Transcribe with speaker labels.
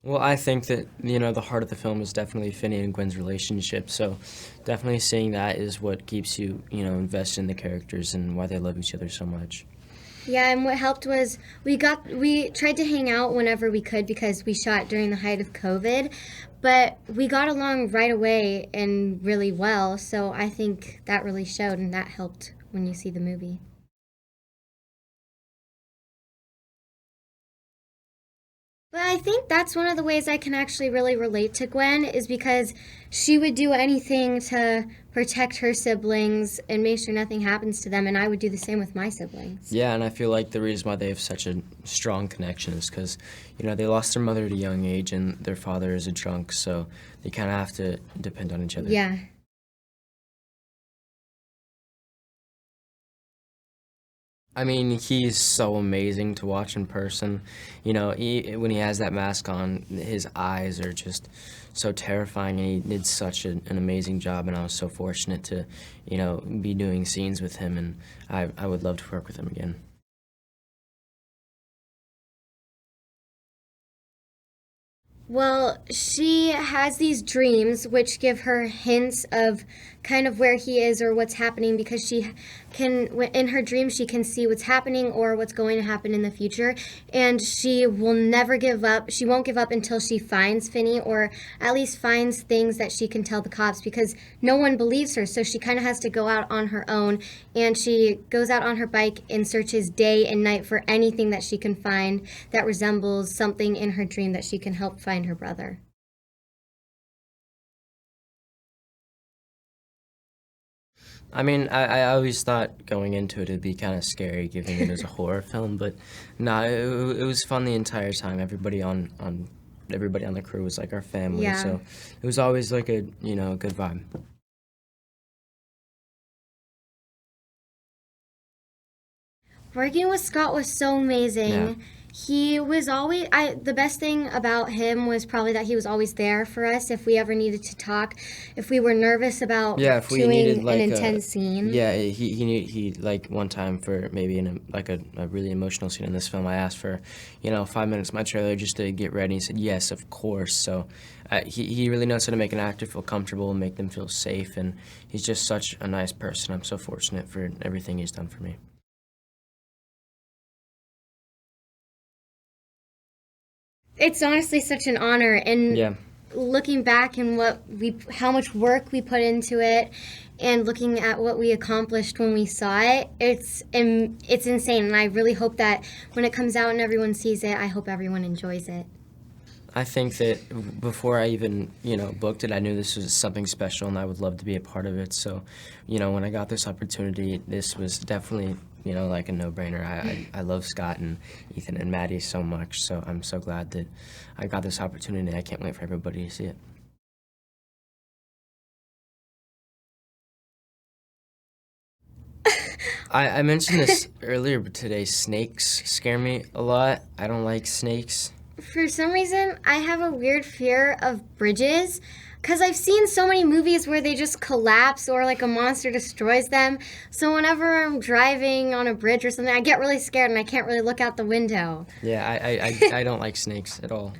Speaker 1: Well, I think that, the heart of the film is definitely Finney and Gwen's relationship, so definitely seeing that is what keeps you, invested in the characters and why they love each other so much.
Speaker 2: Yeah, and what helped was we tried to hang out whenever we could because we shot during the height of COVID, but we got along right away and really well. So I think that really showed, and that helped when you see the movie. But I think that's one of the ways I can actually really relate to Gwen is because she would do anything to protect her siblings and make sure nothing happens to them, and I would do the same with my siblings.
Speaker 1: Yeah, and I feel like the reason why they have such a strong connection is because, they lost their mother at a young age and their father is a drunk, so they kind of have to depend on each other.
Speaker 2: Yeah.
Speaker 1: I mean, he's so amazing to watch in person. When he has that mask on, his eyes are just so terrifying, and he did such an amazing job, and I was so fortunate to, be doing scenes with him, and I would love to work with him again.
Speaker 2: Well, she has these dreams which give her hints of kind of where he is or what's happening because in her dreams, she can see what's happening or what's going to happen in the future. And she will never give up. She won't give up until she finds Finney or at least finds things that she can tell the cops because no one believes her. So she kind of has to go out on her own, and she goes out on her bike and searches day and night for anything that she can find that resembles something in her dream that she can help find her brother.
Speaker 1: I mean, I always thought going into it it'd be kind of scary, giving it as a horror film, but no, it was fun the entire time. Everybody on the crew was like our family,
Speaker 2: Yeah.
Speaker 1: so it was always like a good vibe.
Speaker 2: Working with Scott was so amazing.
Speaker 1: Yeah.
Speaker 2: He was always the best thing about him was probably that he was always there for us if we ever needed to talk, if we were nervous about
Speaker 1: Yeah, if we
Speaker 2: doing
Speaker 1: needed
Speaker 2: an
Speaker 1: like
Speaker 2: intense scene.
Speaker 1: yeah, he like one time for maybe a really emotional scene in this film, I asked for 5 minutes of my trailer just to get ready. He said yes, of course. So he really knows how to make an actor feel comfortable and make them feel safe, and he's just such a nice person. I'm so fortunate for everything he's done for me.
Speaker 2: It's honestly such an honor, and
Speaker 1: Yeah.
Speaker 2: looking back and how much work we put into it, and looking at what we accomplished when we saw it, it's insane. And I really hope that when it comes out and everyone sees it, I hope everyone enjoys it.
Speaker 1: I think that before I even, booked it, I knew this was something special and I would love to be a part of it. So, when I got this opportunity, this was definitely, like a no-brainer. I love Scott and Ethan and Maddie so much, so I'm so glad that I got this opportunity. I can't wait for everybody to see it. I mentioned this earlier, but today snakes scare me a lot. I don't like snakes.
Speaker 2: For some reason, I have a weird fear of bridges because I've seen so many movies where they just collapse or like a monster destroys them. So whenever I'm driving on a bridge or something, I get really scared and I can't really look out the window.
Speaker 1: Yeah, I don't like snakes at all.